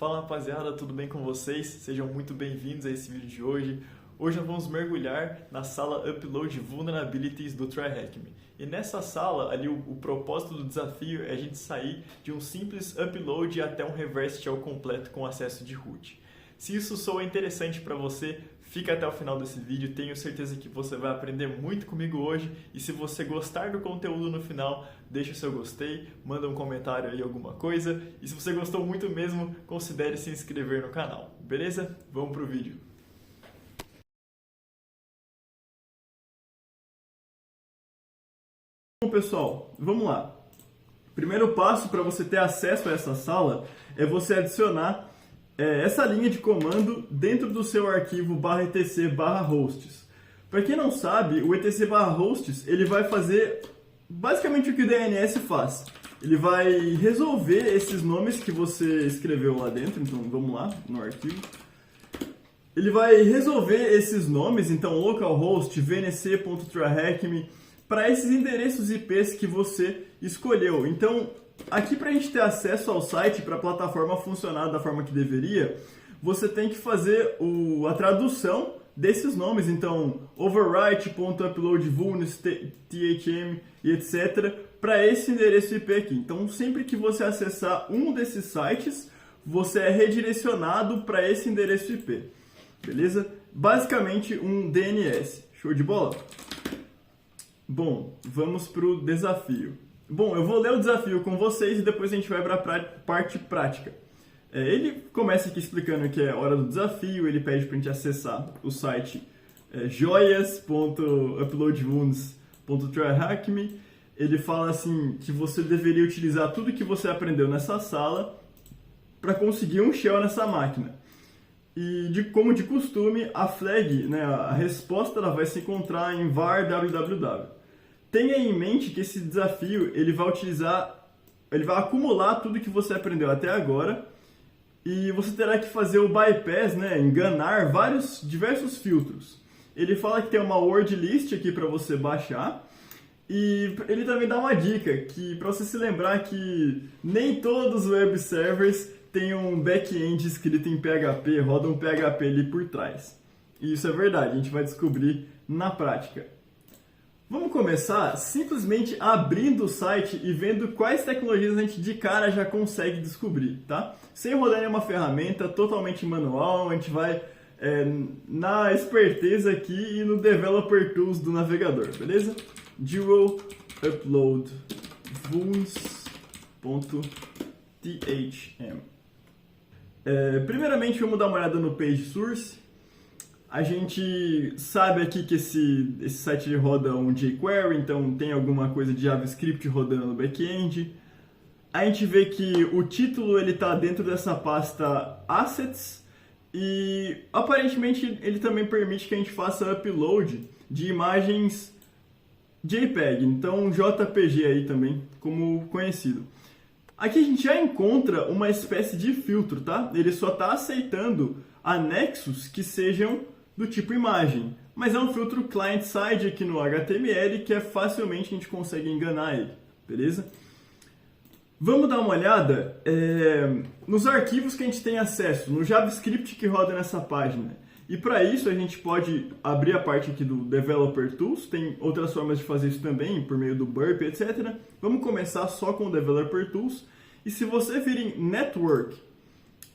Fala rapaziada, tudo bem com vocês? Sejam muito bem-vindos a esse vídeo de hoje. Hoje nós vamos mergulhar na sala Upload Vulnerabilities do TryHackMe. E nessa sala, ali o propósito do desafio é a gente sair de um simples upload até um reverse shell completo com acesso de root. Se isso soa interessante para você, fica até o final desse vídeo, tenho certeza que você vai aprender muito comigo hoje. E se você gostar do conteúdo no final, deixa o seu gostei, manda um comentário aí, alguma coisa. E se você gostou muito mesmo, considere se inscrever no canal, beleza? Vamos pro vídeo. Bom, pessoal, vamos lá. Primeiro passo para você ter acesso a essa sala é você adicionar essa linha de comando dentro do seu arquivo /etc/hosts. Para quem não sabe, o etc/hosts ele vai fazer basicamente o que o DNS faz. Ele vai resolver esses nomes que você escreveu lá dentro. Então vamos lá no arquivo. Ele vai resolver esses nomes, então localhost, vnc.tryhackme, para esses endereços IPs que você escolheu. Então, aqui para a gente ter acesso ao site, para a plataforma funcionar da forma que deveria, você tem que fazer a tradução desses nomes. Então, overwrite.uploadvulns, thm e etc. para esse endereço IP aqui. Então, sempre que você acessar um desses sites, você é redirecionado para esse endereço IP. Beleza? Basicamente um DNS. Show de bola? Bom, vamos para o desafio. Bom, eu vou ler o desafio com vocês e depois a gente vai para a parte prática. Ele começa aqui explicando que é hora do desafio, ele pede para a gente acessar o site joias.uploadvulns.tryhackme. Ele fala assim que você deveria utilizar tudo que você aprendeu nessa sala para conseguir um shell nessa máquina. E como de costume, a flag, né, a resposta ela vai se encontrar em var www. Tenha em mente que esse desafio ele vai acumular tudo que você aprendeu até agora e você terá que fazer o bypass, né, enganar diversos filtros. Ele fala que tem uma word list aqui para você baixar e ele também dá uma dica que para você se lembrar que nem todos os web servers têm um back-end escrito em PHP, roda um PHP ali por trás. E isso é verdade, a gente vai descobrir na prática. Vamos começar simplesmente abrindo o site e vendo quais tecnologias a gente de cara já consegue descobrir, tá? Sem rodar nenhuma ferramenta, totalmente manual, a gente vai na esperteza aqui e no Developer Tools do navegador, beleza? Dual upload vulns.thm. Primeiramente vamos dar uma olhada no page source. A gente sabe aqui que esse site roda um jQuery, então tem alguma coisa de JavaScript rodando no back-end. A gente vê que o título está dentro dessa pasta Assets e aparentemente ele também permite que a gente faça upload de imagens JPEG, então JPG aí também, como conhecido. Aqui a gente já encontra uma espécie de filtro, tá? Ele só está aceitando anexos que sejam do tipo imagem, mas é um filtro client-side aqui no HTML que facilmente a gente consegue enganar ele, beleza? Vamos dar uma olhada nos arquivos que a gente tem acesso, no JavaScript que roda nessa página. E para isso a gente pode abrir a parte aqui do Developer Tools, tem outras formas de fazer isso também, por meio do burp, etc. Vamos começar só com o Developer Tools. E se você vir em Network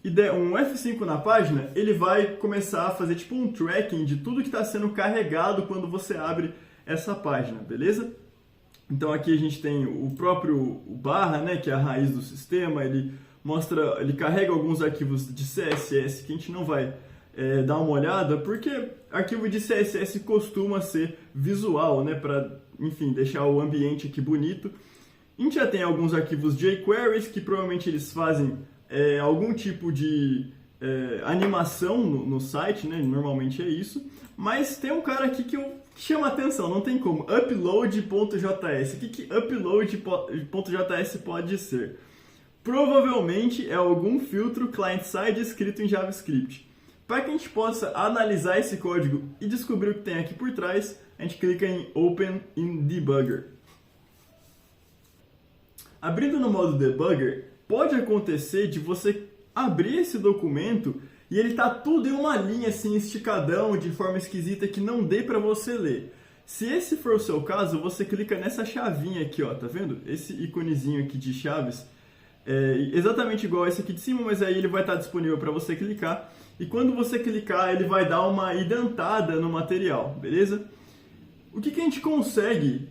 e der um F5 na página, ele vai começar a fazer tipo um tracking de tudo que está sendo carregado quando você abre essa página, beleza? Então aqui a gente tem o próprio barra, né, que é a raiz do sistema, ele carrega alguns arquivos de CSS que a gente não vai dar uma olhada, porque arquivo de CSS costuma ser visual, né, para, enfim, deixar o ambiente aqui bonito. A gente já tem alguns arquivos jQueries que provavelmente eles fazem algum tipo de animação no site, né? Normalmente é isso. Mas tem um cara aqui que chama a atenção, não tem como. Upload.js. O que upload.js pode ser? Provavelmente é algum filtro client-side escrito em JavaScript. Para que a gente possa analisar esse código e descobrir o que tem aqui por trás, a gente clica em Open in Debugger. Abrindo no modo Debugger, pode acontecer de você abrir esse documento e ele tá tudo em uma linha assim, esticadão, de forma esquisita que não dê para você ler. Se esse for o seu caso, você clica nessa chavinha aqui, ó, tá vendo? Esse iconezinho aqui de chaves é exatamente igual a esse aqui de cima, mas aí ele vai estar disponível para você clicar. E quando você clicar, ele vai dar uma indentada no material, beleza? O que a gente consegue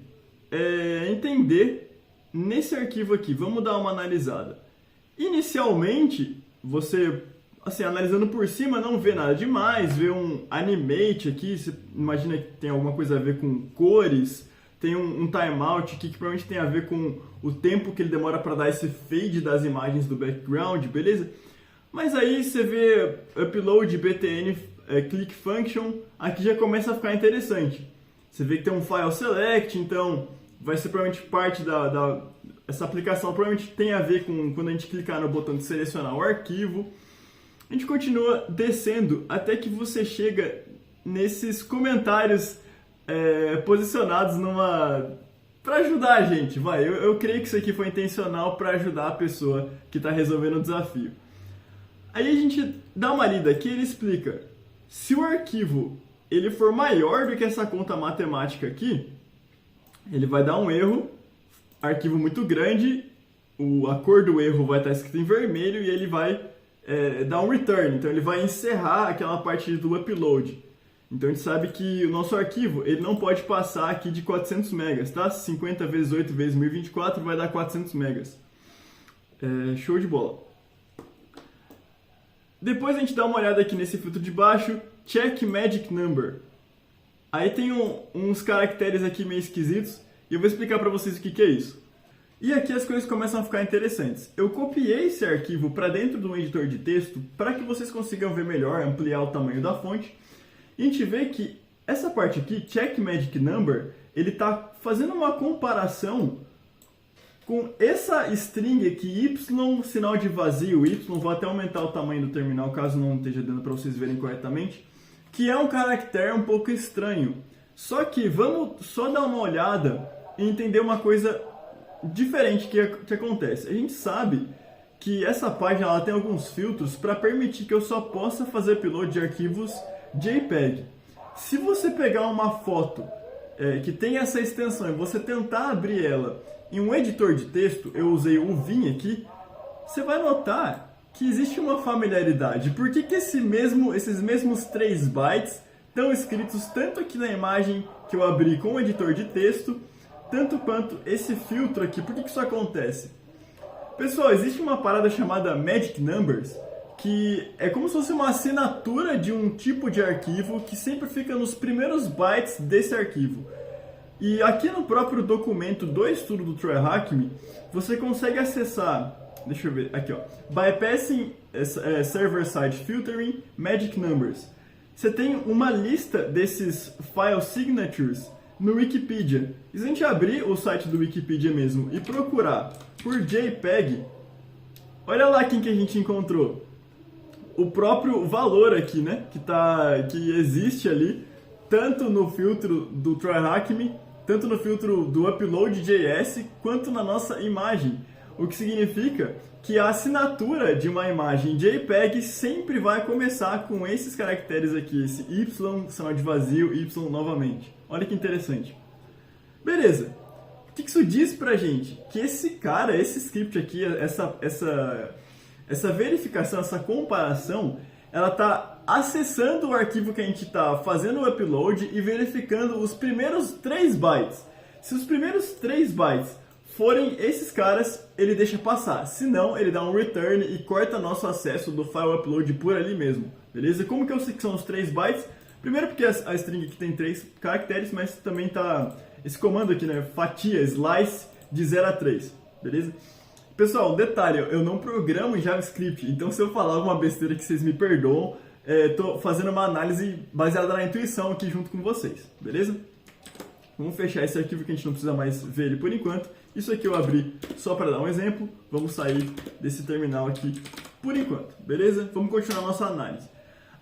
entender nesse arquivo aqui? Vamos dar uma analisada. Inicialmente, você, assim, analisando por cima, não vê nada demais, vê um animate aqui, você imagina que tem alguma coisa a ver com cores, tem um timeout aqui que provavelmente tem a ver com o tempo que ele demora para dar esse fade das imagens do background, beleza? Mas aí você vê upload btn click function, aqui já começa a ficar interessante. Você vê que tem um file select, então vai ser provavelmente parte essa aplicação provavelmente tem a ver com quando a gente clicar no botão de selecionar o arquivo. A gente continua descendo até que você chega nesses comentários posicionados para ajudar a gente. Eu creio que isso aqui foi intencional para ajudar a pessoa que está resolvendo o desafio. Aí a gente dá uma lida aqui e ele explica: se o arquivo ele for maior do que essa conta matemática aqui, ele vai dar um erro, arquivo muito grande, a cor do erro vai estar escrita em vermelho e ele vai dar um return, então ele vai encerrar aquela parte do upload. Então a gente sabe que o nosso arquivo ele não pode passar aqui de 400 megas, tá? 50 vezes 8 vezes 1024 vai dar 400 megas. Show de bola. Depois a gente dá uma olhada aqui nesse filtro de baixo, check magic number. Aí tem uns caracteres aqui meio esquisitos e eu vou explicar para vocês o que é isso. E aqui as coisas começam a ficar interessantes. Eu copiei esse arquivo para dentro do editor de texto para que vocês consigam ver melhor, ampliar o tamanho da fonte. E a gente vê que essa parte aqui, check magic number, ele está fazendo uma comparação com essa string aqui, y, sinal de vazio, y, vou até aumentar o tamanho do terminal caso não esteja dando para vocês verem corretamente, que é um caractere um pouco estranho. Só que vamos só dar uma olhada e entender uma coisa diferente que acontece. A gente sabe que essa página ela tem alguns filtros para permitir que eu só possa fazer upload de arquivos JPEG. Se você pegar uma foto que tem essa extensão e você tentar abrir ela em um editor de texto, eu usei o Vim aqui, você vai notar que existe uma familiaridade. Por que esses mesmos 3 bytes estão escritos tanto aqui na imagem que eu abri com o editor de texto, tanto quanto esse filtro aqui? Por que isso acontece? Pessoal, existe uma parada chamada Magic Numbers, que é como se fosse uma assinatura de um tipo de arquivo que sempre fica nos primeiros bytes desse arquivo. E aqui no próprio documento do estudo do Troy Hackme, você consegue acessar, deixa eu ver, aqui ó, Bypassing Server-Side Filtering Magic Numbers. Você tem uma lista desses file signatures no Wikipedia. E se a gente abrir o site do Wikipedia mesmo e procurar por JPEG, olha lá quem que a gente encontrou. O próprio valor aqui, né, que existe ali, tanto no filtro do Troy Hackme, tanto no filtro do Upload.js, quanto na nossa imagem. O que significa que a assinatura de uma imagem JPEG sempre vai começar com esses caracteres aqui, esse Y, sinal de vazio, Y novamente. Olha que interessante. Beleza. O que isso diz pra gente? Que esse script aqui, essa verificação, essa comparação, ela está acessando o arquivo que a gente está fazendo o upload e verificando os primeiros 3 bytes. Se os primeiros 3 bytes forem esses caras, ele deixa passar. Se não, ele dá um return e corta nosso acesso do file upload por ali mesmo. Beleza? Como que eu sei que são os 3 bytes? Primeiro porque a string aqui tem 3 caracteres, mas também tá esse comando aqui, né? Fatia, slice, de 0 a 3. Beleza? Pessoal, detalhe, eu não programo em JavaScript, então se eu falar alguma besteira que vocês me perdoam, estou fazendo uma análise baseada na intuição aqui junto com vocês, beleza? Vamos fechar esse arquivo que a gente não precisa mais ver ele por enquanto. Isso aqui eu abri só para dar um exemplo, vamos sair desse terminal aqui por enquanto, beleza? Vamos continuar a nossa análise.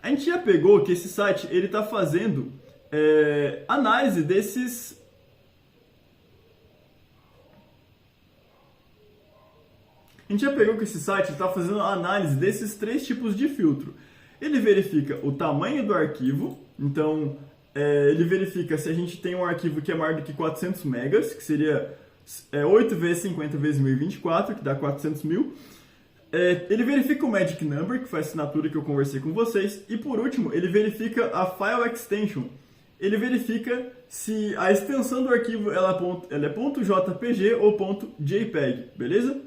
A gente já pegou que esse site ele está fazendo análise A gente já pegou que esse site está fazendo a análise desses 3 tipos de filtro. Ele verifica o tamanho do arquivo, então ele verifica se a gente tem um arquivo que é maior do que 400 megas, que seria 8 vezes 50 vezes 1024, que dá 400 mil. Ele verifica o Magic Number, que foi a assinatura que eu conversei com vocês. E por último, ele verifica a File Extension. Ele verifica se a extensão do arquivo ela é .jpg ou .jpeg, beleza?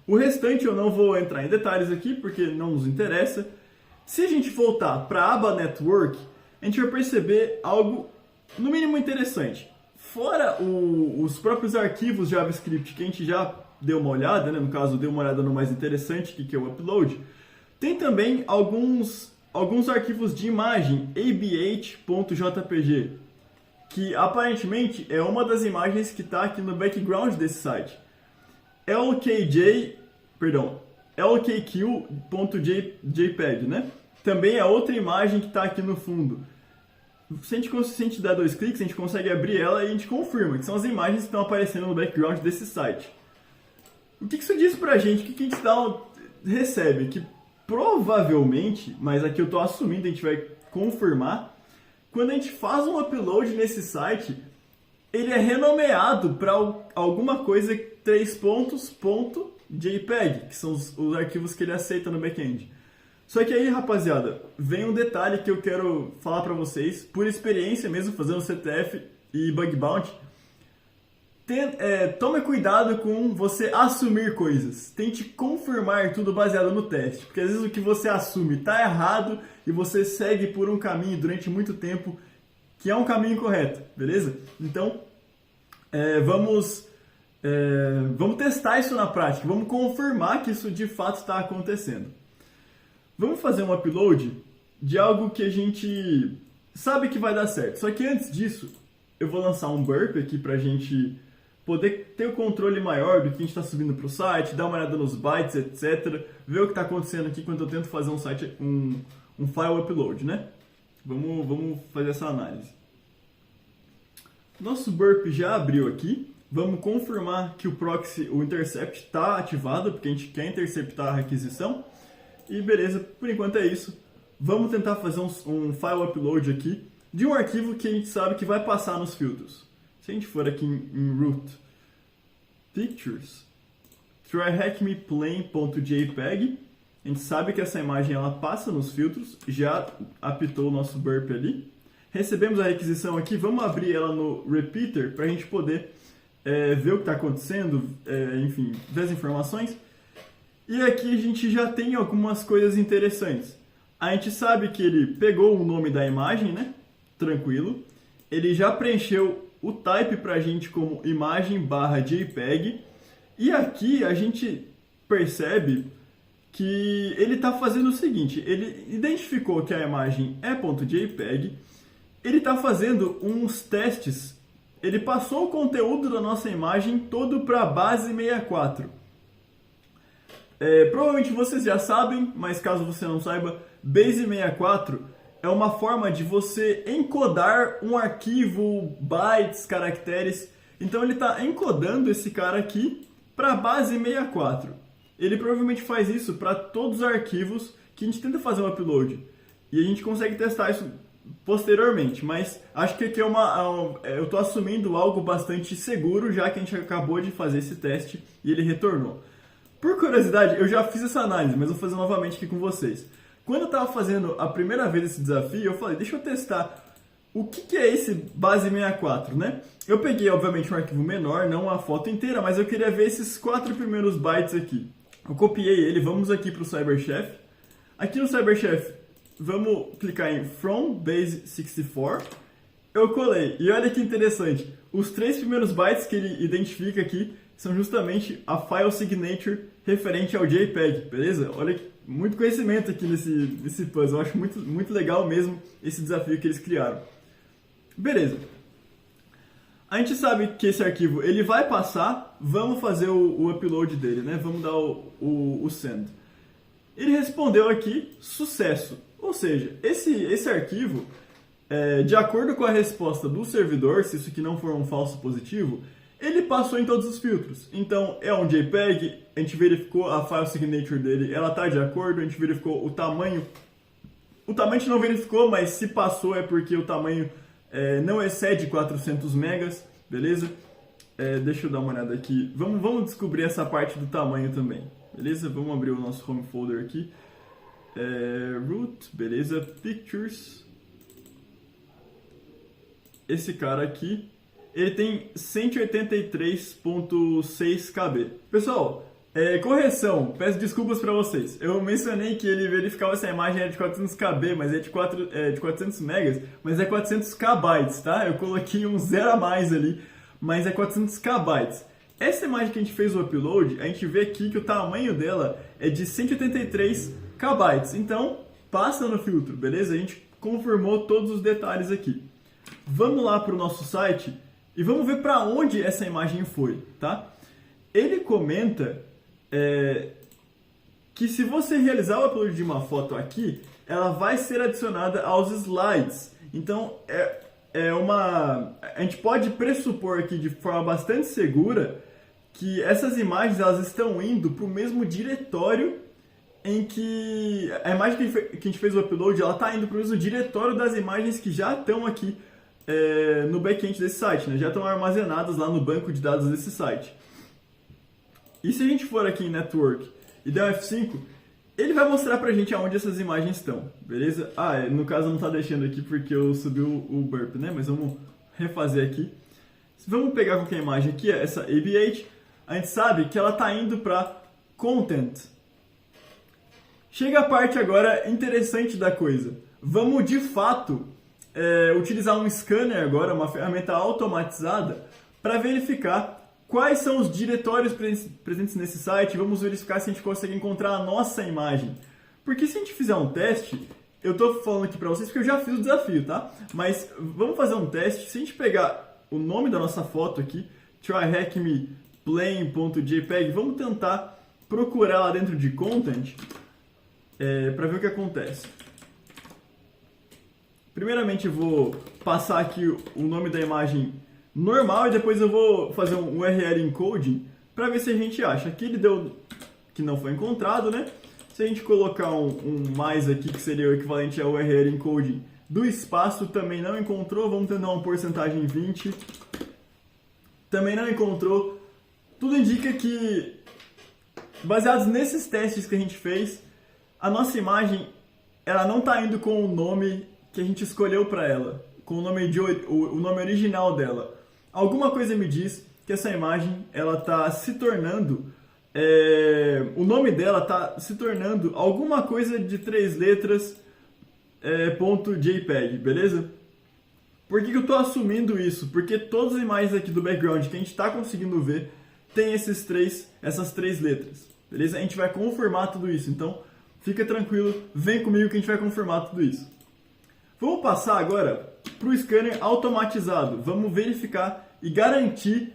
O restante eu não vou entrar em detalhes aqui, porque não nos interessa. Se a gente voltar para a aba Network, a gente vai perceber algo, no mínimo, interessante. Fora os próprios arquivos JavaScript que a gente já deu uma olhada, né? No caso, deu uma olhada no mais interessante, que é o upload, tem também alguns arquivos de imagem, abh.jpg, que aparentemente é uma das imagens que está aqui no background desse site. lkq.jpg, né? Também é outra imagem que está aqui no fundo. Se a gente der 2 cliques, a gente consegue abrir ela e a gente confirma que são as imagens que estão aparecendo no background desse site. O que isso diz pra gente? O que a gente recebe? Que provavelmente, mas aqui eu estou assumindo, a gente vai confirmar, quando a gente faz um upload nesse site, ele é renomeado para alguma coisa 3 .jpeg, que são os arquivos que ele aceita no back-end. Só que aí, rapaziada, vem um detalhe que eu quero falar para vocês, por experiência mesmo, fazendo CTF e bug bounty. Tome cuidado com você assumir coisas. Tente confirmar tudo baseado no teste, porque às vezes o que você assume está errado e você segue por um caminho durante muito tempo que é um caminho correto, beleza? Então, vamos testar isso na prática, vamos confirmar que isso de fato está acontecendo. Vamos fazer um upload de algo que a gente sabe que vai dar certo. Só que antes disso, eu vou lançar um burp aqui para a gente poder ter o controle maior do que a gente está subindo para o site, dar uma olhada nos bytes, etc. Ver o que está acontecendo aqui quando eu tento fazer um file upload, né? Vamos fazer essa análise. Nosso burp já abriu aqui. Vamos confirmar que o proxy, o intercept, está ativado, porque a gente quer interceptar a requisição. E beleza, por enquanto é isso. Vamos tentar fazer um file upload aqui de um arquivo que a gente sabe que vai passar nos filtros. Se a gente for aqui em root pictures, tryhackmeplain.jpg, a gente sabe que essa imagem ela passa nos filtros, já apitou o nosso burp ali. Recebemos a requisição aqui, vamos abrir ela no repeater para a gente poder ver o que está acontecendo, enfim, ver as informações. E aqui a gente já tem algumas coisas interessantes. A gente sabe que ele pegou o nome da imagem, né? Tranquilo. Ele já preencheu o type para a gente como imagem/JPEG. E aqui a gente percebe que ele está fazendo o seguinte. Ele identificou que a imagem é .jpeg. Ele está fazendo uns testes. Ele passou o conteúdo da nossa imagem todo para a base 64. Provavelmente vocês já sabem, mas caso você não saiba, Base64 é uma forma de você encodar um arquivo, bytes, caracteres. Então ele está encodando esse cara aqui para a base 64. Ele provavelmente faz isso para todos os arquivos que a gente tenta fazer um upload. E a gente consegue testar isso posteriormente, mas acho que aqui eu estou assumindo algo bastante seguro, já que a gente acabou de fazer esse teste e ele retornou. Por curiosidade, eu já fiz essa análise, mas vou fazer novamente aqui com vocês. Quando eu estava fazendo a primeira vez esse desafio, eu falei, deixa eu testar o que é esse base 64, né? Eu peguei, obviamente, um arquivo menor, não a foto inteira, mas eu queria ver esses 4 primeiros bytes aqui. Eu copiei ele, vamos aqui para o CyberChef. Aqui no CyberChef, vamos clicar em From Base 64. Eu colei, e olha que interessante, os 3 primeiros bytes que ele identifica aqui são justamente a file signature referente ao JPEG, beleza? Olha, muito conhecimento aqui nesse puzzle, eu acho muito legal mesmo esse desafio que eles criaram. Beleza. A gente sabe que esse arquivo ele vai passar, vamos fazer o upload dele, né? Vamos dar o send. Ele respondeu aqui, sucesso. Ou seja, esse arquivo, de acordo com a resposta do servidor, se isso aqui não for um falso positivo, ele passou em todos os filtros. Então, é um JPEG, a gente verificou a file signature dele, ela está de acordo, a gente verificou o tamanho. O tamanho a gente não verificou, mas se passou é porque o tamanho não excede 400 megas, beleza? Deixa eu dar uma olhada aqui. Vamos descobrir essa parte do tamanho também, beleza? Vamos abrir o nosso home folder aqui. Root, beleza? Pictures. Esse cara aqui, ele tem 183.6 KB. Pessoal, correção, peço desculpas para vocês. Eu mencionei que ele verificava se a imagem era de 400 KB, mas é de 400 megas, mas é 400 KB, tá? Eu coloquei um zero a mais ali, mas é 400 KB. Essa imagem que a gente fez o upload, a gente vê aqui que o tamanho dela é de 183 KB. Então, passa no filtro, beleza? A gente confirmou todos os detalhes aqui. Vamos lá para o nosso site e vamos ver para onde essa imagem foi, tá? Ele comenta que se você realizar o upload de uma foto aqui, ela vai ser adicionada aos slides. Então, a gente pode pressupor aqui de forma bastante segura que essas imagens elas estão indo para o mesmo diretório em que a imagem que a gente fez o upload, ela está indo para o mesmo diretório das imagens que já estão aqui no back-end desse site, né? Já estão armazenadas lá no banco de dados desse site. E se a gente for aqui em Network e der um F5, ele vai mostrar pra gente aonde essas imagens estão, beleza? No caso não está deixando aqui porque eu subi o burp, né? Mas vamos refazer aqui. Vamos pegar qualquer imagem aqui, essa ABH, a gente sabe que ela está indo para Content. Chega a parte agora interessante da coisa. Vamos de fato utilizar um scanner agora, uma ferramenta automatizada, para verificar quais são os diretórios presentes nesse site. Vamos verificar se a gente consegue encontrar a nossa imagem. Porque se a gente fizer um teste, eu estou falando aqui para vocês porque eu já fiz o desafio, tá? Mas vamos fazer um teste. Se a gente pegar o nome da nossa foto aqui, tryhackmeplane.jpg, vamos tentar procurar lá dentro de Content para ver o que acontece. Primeiramente eu vou passar aqui o nome da imagem normal e depois eu vou fazer um URL encoding para ver se a gente acha. Aqui ele deu que não foi encontrado, né? Se a gente colocar um mais aqui, que seria o equivalente ao URL encoding do espaço, também não encontrou. Vamos tentar uma porcentagem 20. Também não encontrou. Tudo indica que, baseados nesses testes que a gente fez, a nossa imagem ela não está indo com o nome que a gente escolheu para ela, com o nome original dela. Alguma coisa me diz que essa imagem ela está se tornando, o nome dela está se tornando alguma coisa de 3 letras .jpg, beleza? Por que eu estou assumindo isso? Porque todas as imagens aqui do background que a gente está conseguindo ver tem essas 3 letras, beleza? A gente vai confirmar tudo isso, então fica tranquilo, vem comigo que a gente vai confirmar tudo isso. Vamos passar agora para o scanner automatizado. Vamos verificar e garantir,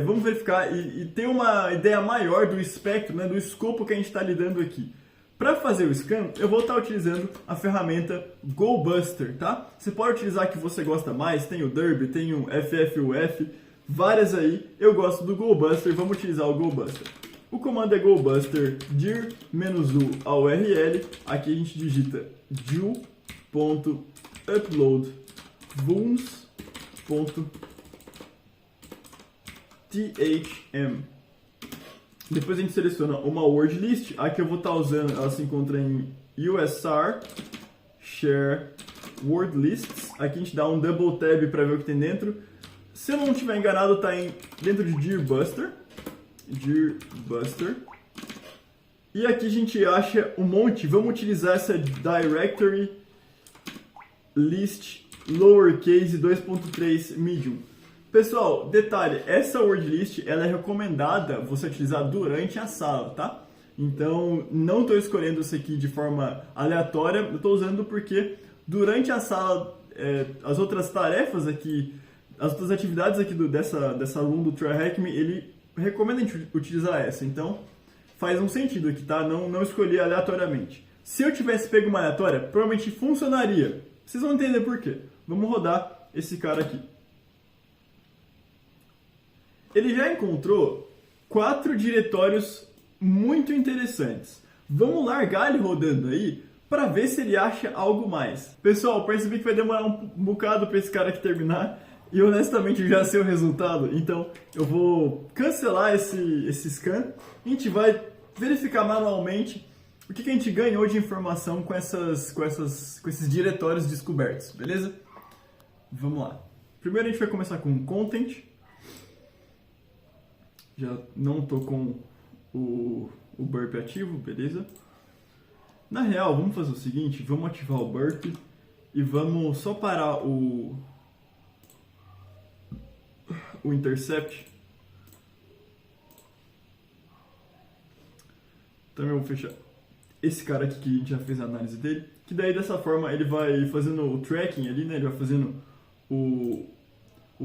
vamos verificar e ter uma ideia maior do espectro, né, do escopo que a gente está lidando aqui. Para fazer o scan, eu vou estar utilizando a ferramenta GoBuster, tá? Você pode utilizar a que você gosta mais, tem o Derby, tem o FFUF, várias aí. Eu gosto do GoBuster, vamos utilizar o GoBuster. O comando é GoBuster dir-u ao URL, aqui a gente digita do.upload vuns.thm. Depois a gente seleciona uma word list, aqui eu vou estar usando, ela se encontra em USR Share Word Lists. Aqui a gente dá um double tab para ver o que tem dentro. Se eu não estiver enganado, está dentro de dirbuster. E aqui a gente acha um monte. Vamos utilizar essa directory list lowercase 2.3 medium. Pessoal, detalhe, essa word list ela é recomendada você utilizar durante a sala, tá? Então, não estou escolhendo isso aqui de forma aleatória, eu estou usando porque durante a sala, as outras tarefas aqui, as outras atividades aqui dessa room do TryHackMe, ele recomenda a gente utilizar essa. Então, faz um sentido aqui, tá? Não escolhi aleatoriamente. Se eu tivesse pego uma aleatória, provavelmente funcionaria. Vocês vão entender por quê. Vamos rodar esse cara aqui. ele já encontrou 4 diretórios muito interessantes. Vamos largar ele rodando aí para ver se ele acha algo mais. Pessoal, percebi que vai demorar um bocado para esse cara aqui terminar e honestamente eu já sei o resultado, então eu vou cancelar esse scan e a gente vai verificar manualmente o que a gente ganhou de informação com esses diretórios descobertos, beleza? Vamos lá. Primeiro a gente vai começar com Content. Já não estou com o burp ativo, beleza? Na real, vamos fazer o seguinte, vamos ativar o burp e vamos só parar o intercept. Também vou fechar esse cara aqui que a gente já fez a análise dele, que daí dessa forma ele vai fazendo o tracking ali, né? Ele vai fazendo o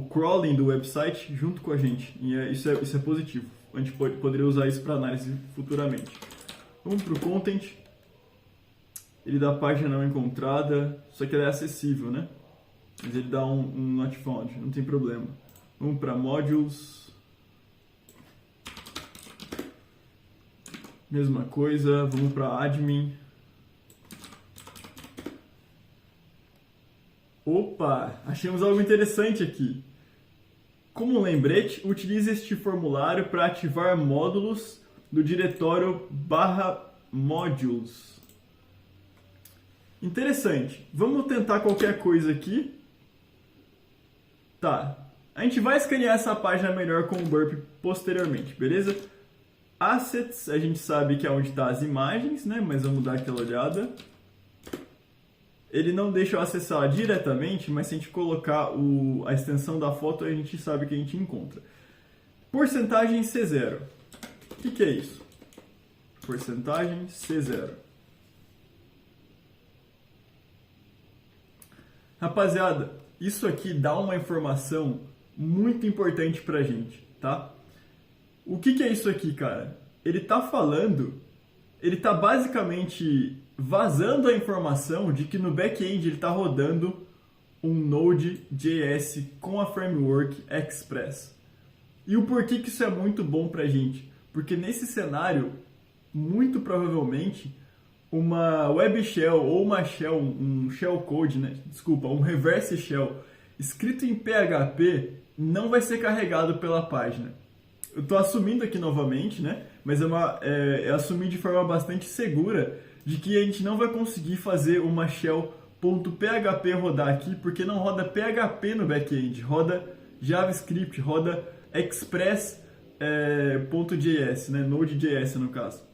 crawling do website junto com a gente, e isso é positivo. A gente poderia usar isso para análise futuramente. Vamos para o content. Ele dá a página não encontrada, só que ela é acessível, né? Mas ele dá um not found, não tem problema. Vamos para modules. Mesma coisa, vamos para admin. Opa, achamos algo interessante aqui. Como um lembrete, utilize este formulário para ativar módulos do diretório /modules. Interessante. Vamos tentar qualquer coisa aqui. Tá. A gente vai escanear essa página melhor com o burp posteriormente, beleza? Assets, a gente sabe que é onde está as imagens, né? Mas vamos dar aquela olhada. Ele não deixa eu acessar diretamente, mas se a gente colocar a extensão da foto, a gente sabe que a gente encontra. Porcentagem C0. O que é isso? Porcentagem C0. Rapaziada, isso aqui dá uma informação muito importante pra gente, tá? O que é isso aqui, cara? Ele tá basicamente vazando a informação de que no back-end ele está rodando um Node.js com a framework Express. E o porquê que isso é muito bom pra gente? Porque nesse cenário, muito provavelmente, uma web shell ou uma shell, um shellcode, né? Desculpa, um reverse shell escrito em PHP não vai ser carregado pela página. Eu estou assumindo aqui novamente, né? Mas é assumir de forma bastante segura de que a gente não vai conseguir fazer uma shell.php rodar aqui, porque não roda PHP no back-end, roda JavaScript, roda Express.js, né? Node.js no caso.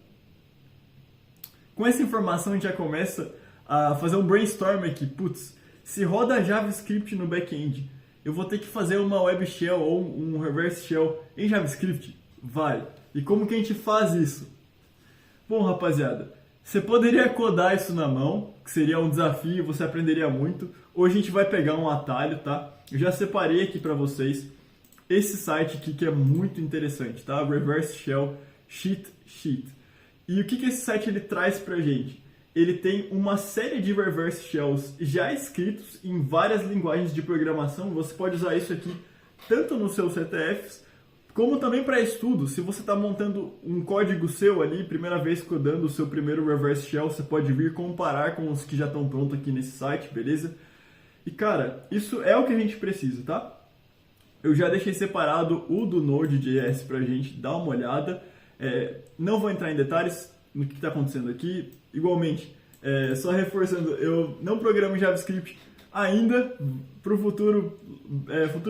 Com essa informação a gente já começa a fazer um brainstorm aqui. Putz, se roda JavaScript no back-end, eu vou ter que fazer uma web shell ou um reverse shell em JavaScript? Vai. E como que a gente faz isso? Bom, rapaziada, você poderia codar isso na mão, que seria um desafio, você aprenderia muito. Hoje a gente vai pegar um atalho, tá? Eu já separei aqui para vocês esse site aqui que é muito interessante, tá? Reverse Shell Cheat Sheet. E o que esse site ele traz pra gente? Ele tem uma série de reverse shells já escritos em várias linguagens de programação. Você pode usar isso aqui tanto nos seus CTFs, como também para estudo. Se você está montando um código seu ali, primeira vez codando o seu primeiro reverse shell, você pode vir comparar com os que já estão prontos aqui nesse site, beleza? E cara, isso é o que a gente precisa, tá? Eu já deixei separado o do Node.js pra gente dar uma olhada. Não vou entrar em detalhes no que está acontecendo aqui. Igualmente, só reforçando, eu não programo JavaScript ainda. Para o futuro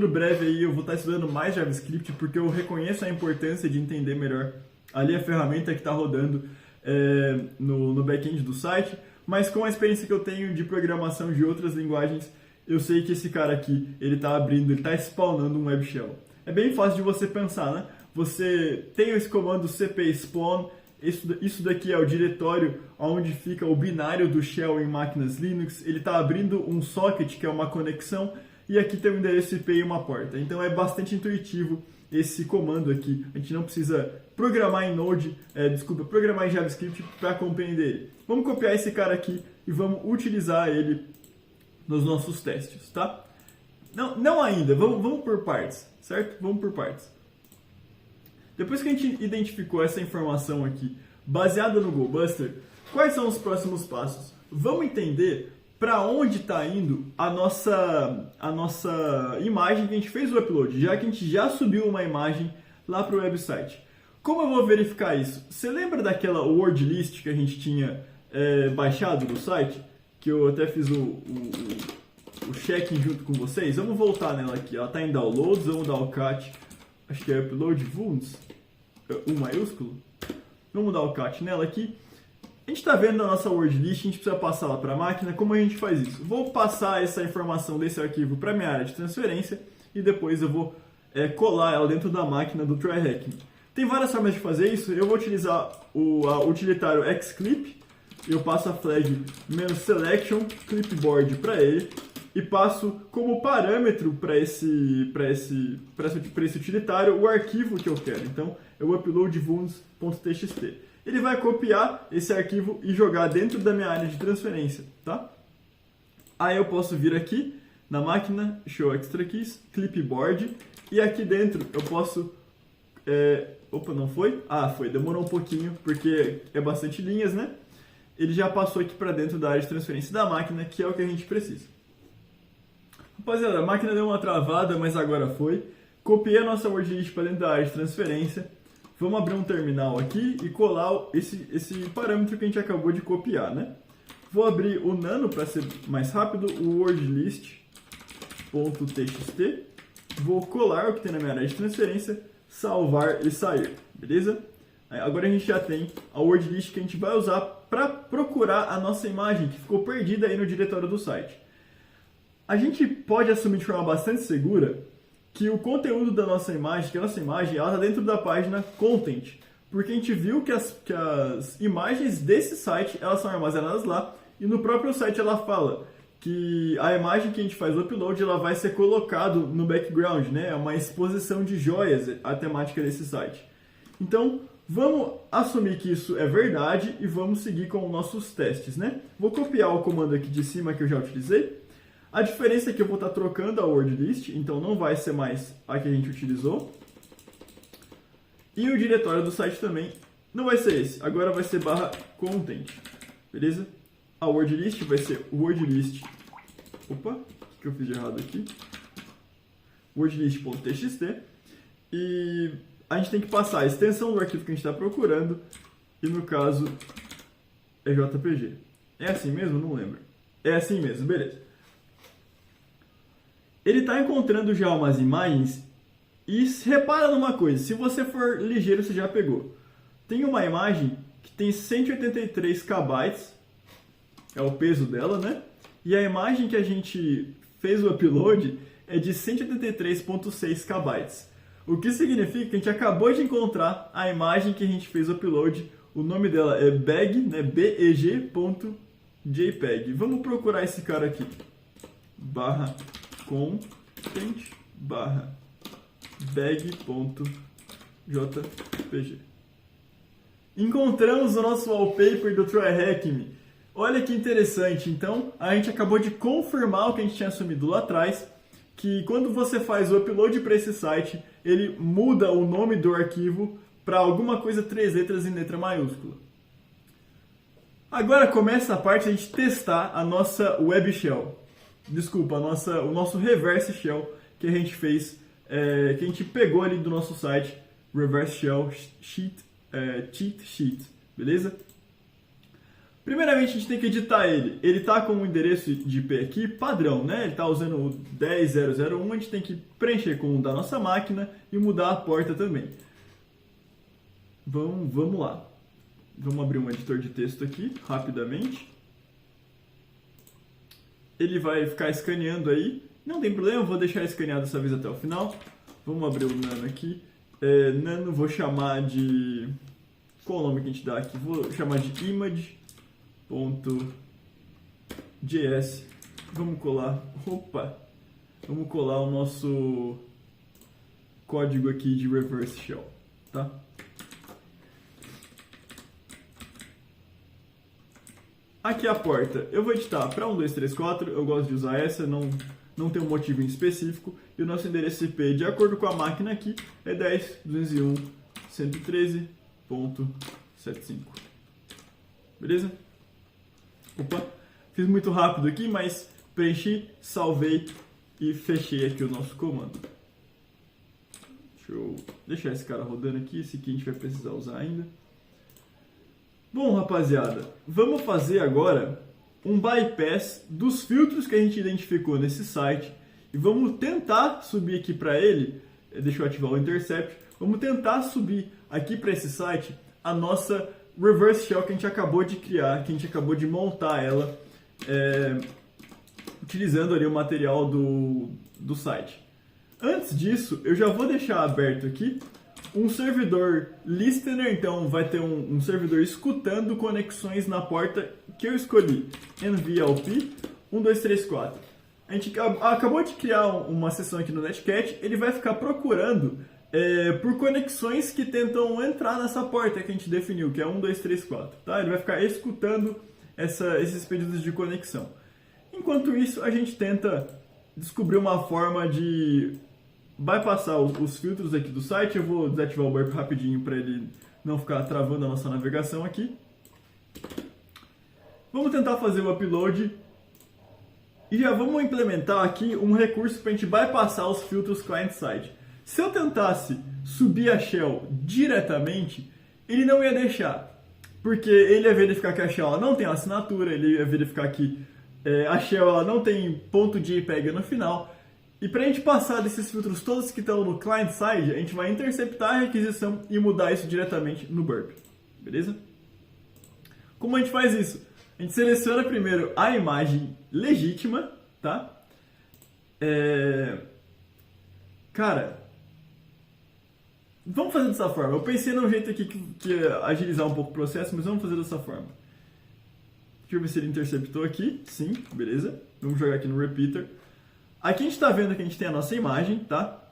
breve aí eu vou estar estudando mais JavaScript, porque eu reconheço a importância de entender melhor ali a ferramenta que está rodando no back-end do site. Mas com a experiência que eu tenho de programação de outras linguagens, eu sei que esse cara aqui, ele está spawnando um web shell. É bem fácil de você pensar, né? Você tem esse comando cp spawn, isso daqui é o diretório onde fica o binário do shell em máquinas Linux. Ele está abrindo um socket, que é uma conexão, e aqui tem um endereço IP e uma porta. Então é bastante intuitivo esse comando aqui. A gente não precisa programar em programar em JavaScript para compreender ele. Vamos copiar esse cara aqui e vamos utilizar ele nos nossos testes, tá? Não ainda, vamos por partes, certo? Vamos por partes. Depois que a gente identificou essa informação aqui, baseada no GoBuster, quais são os próximos passos? Vamos entender para onde está indo a nossa imagem que a gente fez o upload, já que a gente já subiu uma imagem lá para o website. Como eu vou verificar isso? Você lembra daquela word list que a gente tinha baixado do site? Que eu até fiz o check-in junto com vocês? Vamos voltar nela aqui. Ela está em downloads, vamos dar o cat, acho que é upload vulns, o maiúsculo. Vamos dar o cat nela aqui. A gente está vendo a nossa word list, a gente precisa passar lá para a máquina. Como a gente faz isso? Vou passar essa informação desse arquivo para a minha área de transferência e depois eu vou colar ela dentro da máquina do TryHackMe. Tem várias formas de fazer isso. Eu vou utilizar o utilitário xclip. Eu passo a flag "-selection clipboard" para ele e passo como parâmetro para esse utilitário o arquivo que eu quero. Então, é o upload_vulns.txt. Ele vai copiar esse arquivo e jogar dentro da minha área de transferência, tá? Aí eu posso vir aqui na máquina, show extra keys, clipboard, e aqui dentro eu posso... Opa, não foi? Ah, foi. Demorou um pouquinho, porque é bastante linhas, né? Ele já passou aqui para dentro da área de transferência da máquina, que é o que a gente precisa. Rapaziada, a máquina deu uma travada, mas agora foi. Copiei a nossa word list para dentro da área de transferência. Vamos abrir um terminal aqui e colar esse parâmetro que a gente acabou de copiar, né? Vou abrir o nano para ser mais rápido, o wordlist.txt. Vou colar o que tem na minha área de transferência, salvar e sair, beleza? Agora a gente já tem a word list que a gente vai usar para procurar a nossa imagem que ficou perdida aí no diretório do site. A gente pode assumir de forma bastante segura que o conteúdo da nossa imagem, ela está dentro da página Content, porque a gente viu que as imagens desse site elas são armazenadas lá e no próprio site ela fala que a imagem que a gente faz o upload ela vai ser colocado no background, né? É uma exposição de joias a temática desse site. Então, vamos assumir que isso é verdade e vamos seguir com os nossos testes, né? Vou copiar o comando aqui de cima que eu já utilizei. A diferença é que eu vou estar trocando a word list, então não vai ser mais a que a gente utilizou. E o diretório do site também não vai ser esse, agora vai ser /content, beleza? A word list vai ser wordlist. Opa, o que eu fiz de errado aqui? Wordlist.txt. E a gente tem que passar a extensão do arquivo que a gente está procurando. E no caso é JPG. É assim mesmo? Não lembro. É assim mesmo, beleza. Ele está encontrando já umas imagens. E repara numa coisa, se você for ligeiro você já pegou. Tem uma imagem que tem 183 KB. É o peso dela, né? E a imagem que a gente fez o upload é de 183.6 KB. O que significa que a gente acabou de encontrar a imagem que a gente fez o upload. O nome dela é beg, né? beg.jpg. Vamos procurar esse cara aqui. /content /beg.jpg. Encontramos o nosso wallpaper do TryHackMe. Olha que interessante, então a gente acabou de confirmar o que a gente tinha assumido lá atrás, que quando você faz o upload para esse site, ele muda o nome do arquivo para alguma coisa 3 letras em letra maiúscula. Agora começa a parte de a gente testar a nossa web shell. Desculpa, o nosso reverse shell que a gente fez, que a gente pegou ali do nosso site, reverse shell cheat sheet, beleza? Primeiramente, a gente tem que editar ele. Ele está com um endereço de IP aqui padrão, né? Ele está usando o 10.0.0.1, a gente tem que preencher com o da nossa máquina e mudar a porta também. Vamos lá. Vamos abrir um editor de texto aqui, rapidamente. Ele vai ficar escaneando aí. Não tem problema, eu vou deixar escaneado dessa vez até o final. Vamos abrir o nano aqui. Nano, vou chamar de... Qual o nome que a gente dá aqui? Vou chamar de image.js. Vamos colar. Opa! Vamos colar o nosso código aqui de reverse shell, tá? Aqui a porta. Eu vou editar para 1, 2, 3, 4. Eu gosto de usar essa, não tem um motivo em específico. E o nosso endereço IP, de acordo com a máquina aqui, é 10.201 113.75. Beleza? Opa, fiz muito rápido aqui, mas preenchi, salvei e fechei aqui o nosso comando. Deixa eu deixar esse cara rodando aqui, esse aqui a gente vai precisar usar ainda. Bom, rapaziada, vamos fazer agora um bypass dos filtros que a gente identificou nesse site e vamos tentar subir aqui para ele, deixa eu ativar o intercept, vamos tentar subir aqui para esse site a nossa reverse shell que a gente acabou de criar, que a gente acabou de montar ela, utilizando ali o material do site. Antes disso, eu já vou deixar aberto aqui um servidor listener, então vai ter um servidor escutando conexões na porta que eu escolhi, NVLP 1234. A gente acabou de criar uma sessão aqui no Netcat, ele vai ficar procurando por conexões que tentam entrar nessa porta que a gente definiu, que é 1234, tá? Ele vai ficar escutando esses pedidos de conexão. Enquanto isso, a gente tenta descobrir uma forma de bypassar os filtros aqui do site. Eu vou desativar o burp rapidinho para ele não ficar travando a nossa navegação aqui. Vamos tentar fazer o upload e já vamos implementar aqui um recurso para a gente bypassar os filtros client-side. Se eu tentasse subir a shell diretamente, ele não ia deixar, porque ele ia verificar que a shell ela não tem assinatura, ele ia verificar que a shell ela não tem .jpeg no final. E para a gente passar desses filtros todos que estão no client-side, a gente vai interceptar a requisição e mudar isso diretamente no burp. Beleza? Como a gente faz isso? A gente seleciona primeiro a imagem legítima, tá? Cara, vamos fazer dessa forma. Eu pensei num jeito aqui que ia agilizar um pouco o processo, mas vamos fazer dessa forma. Deixa eu ver se ele interceptou aqui. Sim, beleza. Vamos jogar aqui no repeater. Aqui a gente está vendo que a gente tem a nossa imagem, tá?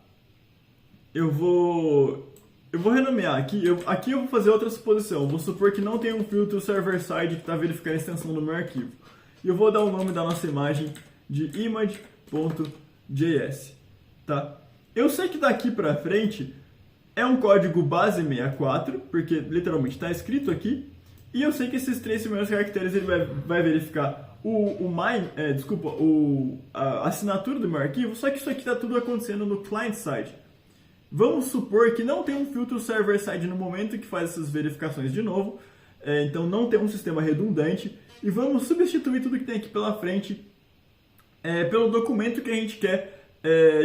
Eu vou renomear aqui. Aqui eu vou fazer outra suposição. Vou supor que não tem um filtro server-side que está verificando a extensão do meu arquivo. E eu vou dar o nome da nossa imagem de image.js, tá? Eu sei que daqui para frente é um código base 64, porque literalmente está escrito aqui. E eu sei que esses 3 primeiros caracteres ele vai verificar a assinatura do meu arquivo, só que isso aqui está tudo acontecendo no client-side. Vamos supor que não tem um filtro server-side no momento que faz essas verificações de novo, então não tem um sistema redundante, e vamos substituir tudo que tem aqui pela frente pelo documento que a gente quer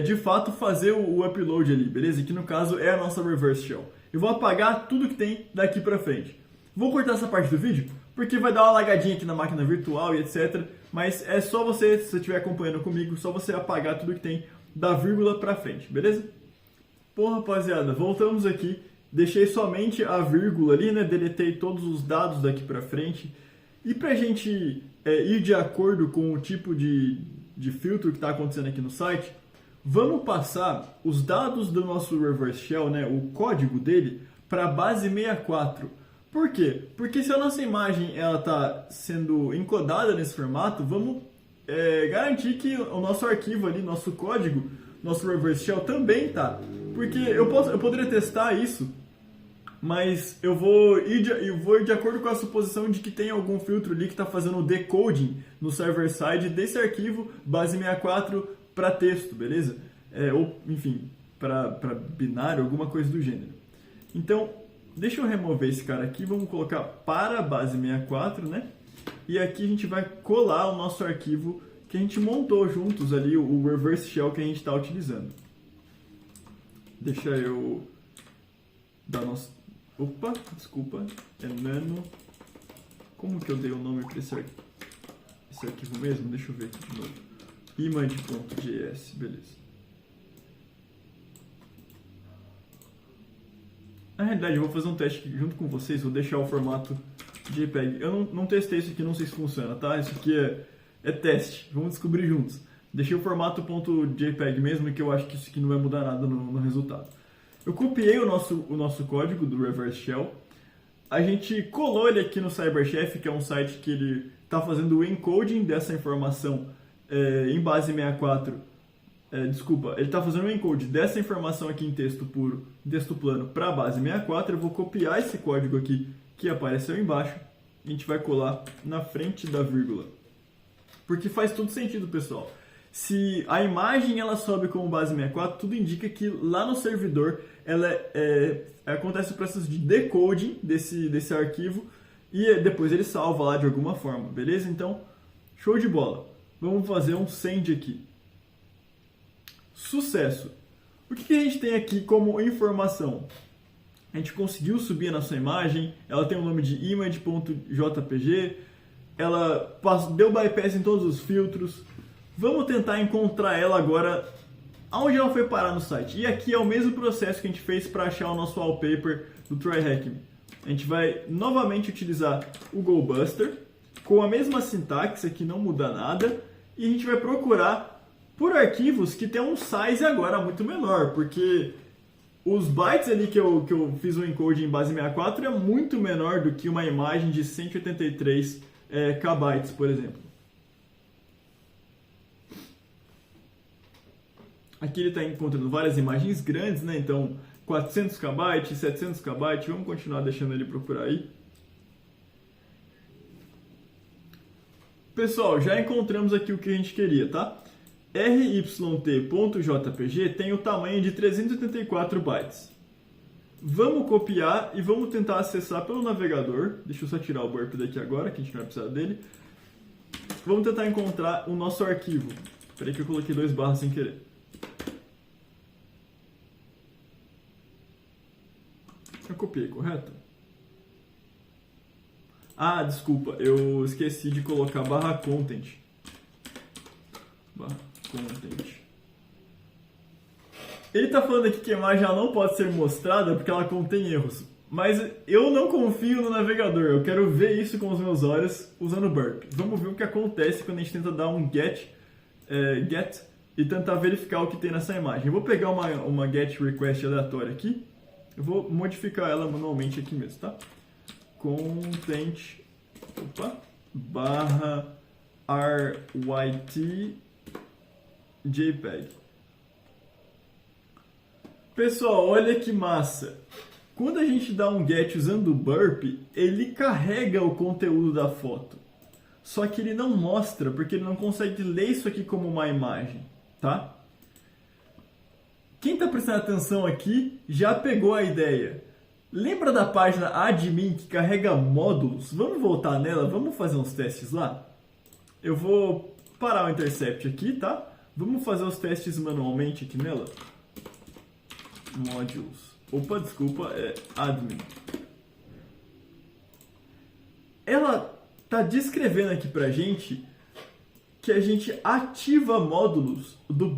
de fato fazer o upload ali, beleza? Que no caso é a nossa reverse shell. Eu vou apagar tudo que tem daqui para frente. Vou cortar essa parte do vídeo, porque vai dar uma lagadinha aqui na máquina virtual e etc. Mas é só você, se você estiver acompanhando comigo, só você apagar tudo que tem da vírgula pra frente, beleza? Bom, rapaziada, voltamos aqui. Deixei somente a vírgula ali, né? Deletei todos os dados daqui pra frente. E pra gente ir de acordo com o tipo de filtro que está acontecendo aqui no site, vamos passar os dados do nosso reverse shell, né? O código dele, para a base 64. Por quê? Porque se a nossa imagem está sendo encodada nesse formato, vamos garantir que o nosso arquivo ali, nosso código, nosso reverse shell também está. Porque eu poderia testar isso, mas eu vou ir de acordo com a suposição de que tem algum filtro ali que está fazendo o decoding no server-side desse arquivo base 64 para texto, beleza? Ou, enfim, para binário, alguma coisa do gênero. Então, deixa eu remover esse cara aqui, vamos colocar para a base 64, né? E aqui a gente vai colar o nosso arquivo que a gente montou juntos ali, o reverse shell que a gente está utilizando. Deixa eu dar nosso... Opa, desculpa, é nano... Como que eu dei o nome para esse arquivo mesmo? Deixa eu ver aqui de novo. Image.js, beleza. Na realidade, eu vou fazer um teste aqui junto com vocês, vou deixar o formato JPEG. Eu não testei isso aqui, não sei se funciona, tá? Isso aqui é teste, vamos descobrir juntos. Deixei o formato .jpeg mesmo, que eu acho que isso aqui não vai mudar nada no resultado. Eu copiei o nosso código do reverse shell, a gente colou ele aqui no CyberChef, que é um site que ele está fazendo o encoding dessa informação em base 64 Desculpa, ele está fazendo um encode dessa informação aqui em texto puro, texto plano, para a base 64. Eu vou copiar esse código aqui que apareceu embaixo e a gente vai colar na frente da vírgula. Porque faz todo sentido, pessoal. Se a imagem ela sobe como base 64, tudo indica que lá no servidor acontece o processo de decoding desse arquivo e depois ele salva lá de alguma forma, beleza? Então, show de bola. Vamos fazer um send aqui. Sucesso! O que a gente tem aqui como informação? A gente conseguiu subir a nossa imagem, ela tem o nome de image.jpg, ela deu bypass em todos os filtros. Vamos tentar encontrar ela agora onde ela foi parar no site. E aqui é o mesmo processo que a gente fez para achar o nosso wallpaper do TryHackMe. A gente vai novamente utilizar o GoBuster com a mesma sintaxe, aqui não muda nada, e a gente vai procurar por arquivos que tem um size agora muito menor, porque os bytes ali que eu fiz o encode em base 64 é muito menor do que uma imagem de 183 kbytes, por exemplo. Aqui ele está encontrando várias imagens grandes, né? Então 400 KB, 700 KB, vamos continuar deixando ele procurar aí. Pessoal, já encontramos aqui o que a gente queria, tá? ryt.jpg tem o tamanho de 384 bytes. Vamos copiar e vamos tentar acessar pelo navegador. Deixa eu só tirar o burp daqui agora, que a gente não vai precisar dele. Vamos tentar encontrar o nosso arquivo. Espera aí que eu coloquei 2 barras sem querer. Eu copiei, correto? Ah, desculpa, eu esqueci de colocar /content. /content. Ele está falando aqui que a imagem não pode ser mostrada porque ela contém erros. Mas eu não confio no navegador, eu quero ver isso com os meus olhos usando o burp. Vamos ver o que acontece quando a gente tenta dar um get e tentar verificar o que tem nessa imagem. Eu vou pegar uma get request aleatória aqui. Eu vou modificar ela manualmente aqui mesmo, tá? Content /RYT JPEG. Pessoal, olha que massa! Quando a gente dá um get usando o burp, ele carrega o conteúdo da foto. Só que ele não mostra, porque ele não consegue ler isso aqui como uma imagem, tá? Quem está prestando atenção aqui já pegou a ideia. Lembra da página admin que carrega módulos? Vamos voltar nela, vamos fazer uns testes lá? Eu vou parar o intercept aqui, tá? Vamos fazer os testes manualmente aqui nela. Modules. Opa, desculpa, é admin. Ela está descrevendo aqui pra gente que a gente ativa módulos do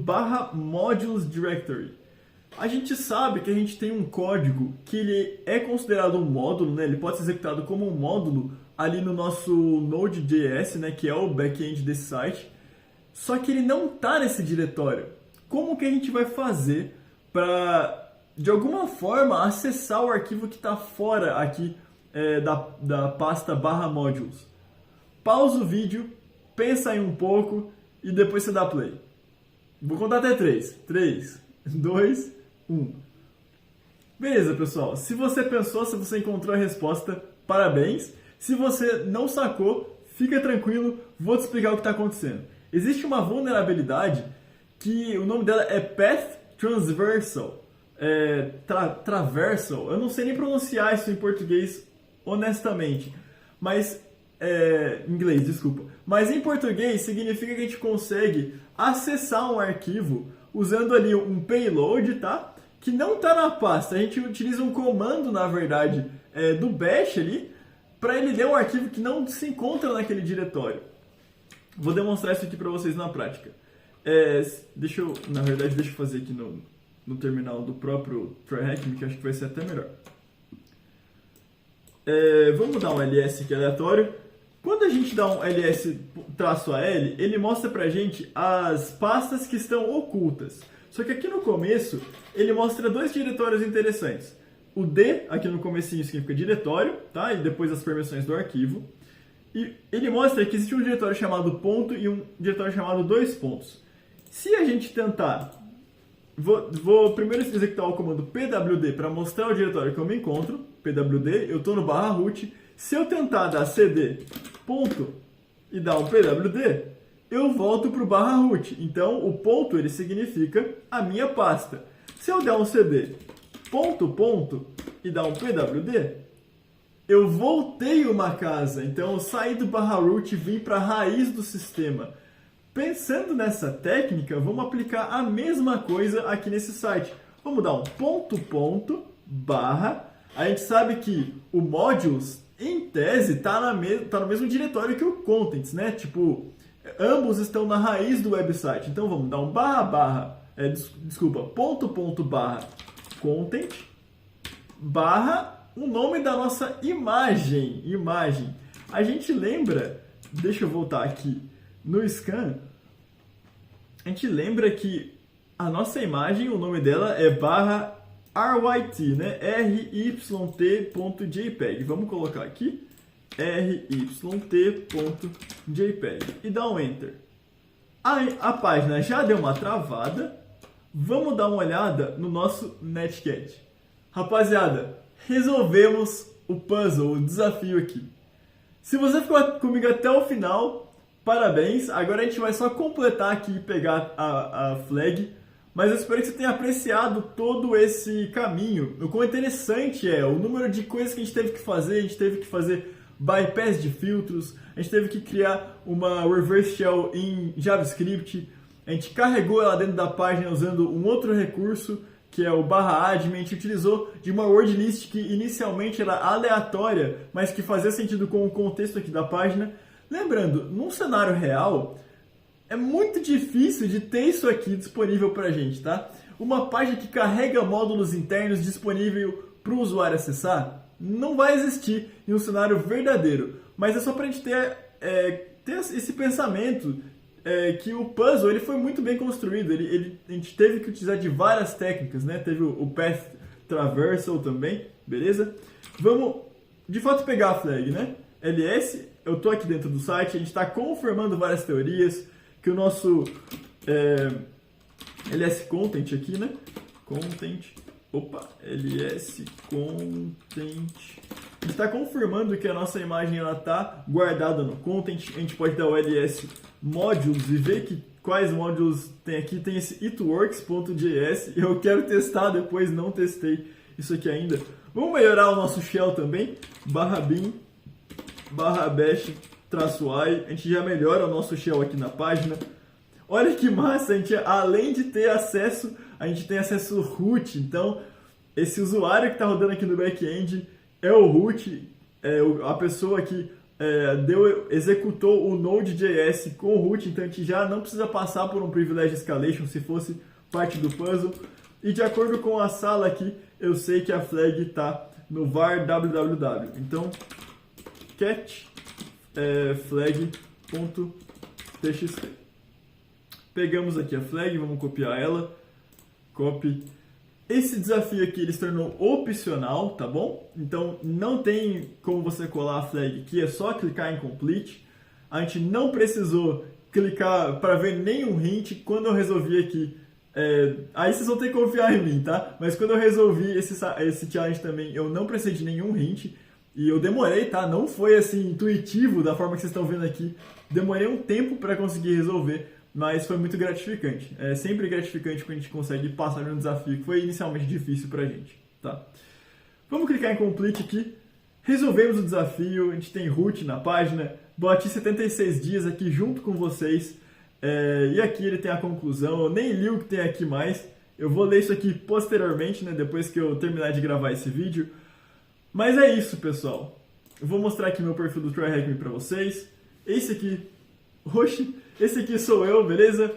/modules directory. A gente sabe que a gente tem um código que ele é considerado um módulo, né? Ele pode ser executado como um módulo ali no nosso Node.js, né? Que é o back-end desse site. Só que ele não está nesse diretório. Como que a gente vai fazer para, de alguma forma, acessar o arquivo que está fora aqui da pasta /modules? Pausa o vídeo, pensa aí um pouco e depois você dá play. Vou contar até 3. 3, 2, 1. Beleza, pessoal. Se você pensou, se você encontrou a resposta, parabéns. Se você não sacou, fica tranquilo, vou te explicar o que está acontecendo. Existe uma vulnerabilidade que o nome dela é Path Transversal. Traversal. Eu não sei nem pronunciar isso em português, honestamente. Mas inglês, desculpa. Mas em português significa que a gente consegue acessar um arquivo usando ali um payload, tá? Que não está na pasta. A gente utiliza um comando, na verdade, do bash ali, para ele ler um arquivo que não se encontra naquele diretório. Vou demonstrar isso aqui para vocês na prática. Deixa eu fazer aqui no terminal do próprio TryHackMe, que eu acho que vai ser até melhor. Vamos dar um ls aqui aleatório. Quando a gente dá um ls-al, ele mostra pra gente as pastas que estão ocultas. Só que aqui no começo, ele mostra 2 diretórios interessantes. O D, aqui no comecinho, significa diretório, tá? E depois as permissões do arquivo. E ele mostra que existe um diretório chamado ponto e um diretório chamado 2 pontos. Se a gente tentar... Vou primeiro executar o comando pwd para mostrar o diretório que eu me encontro. pwd, eu estou no /root. Se eu tentar dar cd ponto e dar um pwd, eu volto para o /root. Então, o ponto ele significa a minha pasta. Se eu der um cd ponto e dar um pwd, eu voltei uma casa. Então, eu saí do /root e vim para a raiz do sistema. Pensando nessa técnica, vamos aplicar a mesma coisa aqui nesse site. Vamos dar um barra. A gente sabe que o modules, em tese, está no mesmo diretório que o contents, né? Tipo, ambos estão na raiz do website. Então vamos dar um ponto barra content barra o nome da nossa imagem. A gente lembra, deixa eu voltar aqui no scan, a gente lembra que a nossa imagem, o nome dela é /ryt, né? ryt.jpg. Vamos colocar aqui ryt.jpg e dar um enter. A página já deu uma travada. Vamos dar uma olhada no nosso Netcat. Rapaziada, resolvemos o puzzle, o desafio aqui. Se você ficou comigo até o final, parabéns. Agora a gente vai só completar aqui e pegar a flag. Mas eu espero que você tenha apreciado todo esse caminho. O quão interessante é o número de coisas que a gente teve que fazer. A gente teve que fazer bypass de filtros. A gente teve que criar uma reverse shell em JavaScript. A gente carregou ela dentro da página usando um outro recurso, que é o /admin. A gente utilizou de uma word list que inicialmente era aleatória, mas que fazia sentido com o contexto aqui da página. Lembrando, num cenário real, é muito difícil de ter isso aqui disponível pra gente, tá? Uma página que carrega módulos internos disponível para o usuário acessar não vai existir em um cenário verdadeiro. Mas é só pra gente ter esse pensamento que o puzzle ele foi muito bem construído. A gente teve que utilizar de várias técnicas, né? Teve o Path Traversal também, beleza? Vamos, de fato, pegar a flag, né? ls, eu tô aqui dentro do site, a gente está confirmando várias teorias, que o nosso ls content aqui, né? ls content. A gente está confirmando que a nossa imagem ela está guardada no content. A gente pode dar o ls modules e ver quais módulos tem aqui. Tem esse itworks.js. Eu quero testar depois, não testei isso aqui ainda. Vamos melhorar o nosso shell também. /bin /bash -i. A gente já melhora o nosso shell aqui na página. Olha que massa, a gente, além de ter acesso, a gente tem acesso root. Então, esse usuário que está rodando aqui no back-end é o root, a pessoa que executou o Node.js com o root. Então, a gente já não precisa passar por um privilege escalation se fosse parte do puzzle. E de acordo com a sala aqui, eu sei que a flag está no var www. Então, cat flag.txt. Pegamos aqui a flag, vamos copiar ela. Copy. Esse desafio aqui ele se tornou opcional, tá bom? Então não tem como você colar a flag aqui, é só clicar em complete. A gente não precisou clicar para ver nenhum hint. Quando eu resolvi aqui, aí vocês vão ter que confiar em mim, tá? Mas quando eu resolvi esse challenge também, eu não precisei de nenhum hint. E eu demorei, tá? Não foi assim intuitivo da forma que vocês estão vendo aqui. Demorei um tempo para conseguir resolver, mas foi muito gratificante. É sempre gratificante quando a gente consegue passar num desafio que foi inicialmente difícil pra gente, tá? Vamos clicar em complete aqui. Resolvemos o desafio, a gente tem root na página. Bati 76 dias aqui junto com vocês. E aqui ele tem a conclusão. Eu nem li o que tem aqui mais. Eu vou ler isso aqui posteriormente, né? Depois que eu terminar de gravar esse vídeo. Mas é isso, pessoal. Eu vou mostrar aqui meu perfil do TryHackMe pra vocês. Esse aqui sou eu, beleza?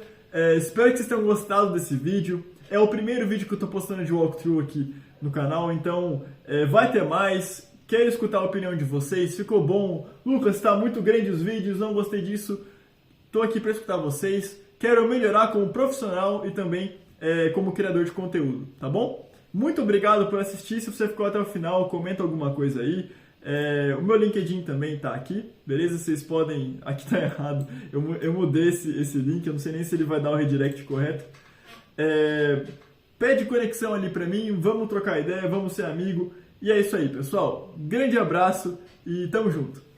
Espero que vocês tenham gostado desse vídeo. É o primeiro vídeo que eu tô postando de walkthrough aqui no canal, então vai ter mais. Quero escutar a opinião de vocês. Ficou bom? Lucas, tá muito grande os vídeos, não gostei disso. Tô aqui para escutar vocês. Quero melhorar como profissional e também como criador de conteúdo, tá bom? Muito obrigado por assistir. Se você ficou até o final, comenta alguma coisa aí. O meu LinkedIn também tá aqui, beleza? Vocês podem... Aqui tá errado, eu mudei esse link, eu não sei nem se ele vai dar o redirect correto. Pede conexão ali pra mim, vamos trocar ideia, vamos ser amigo. E é isso aí, pessoal. Grande abraço e tamo junto!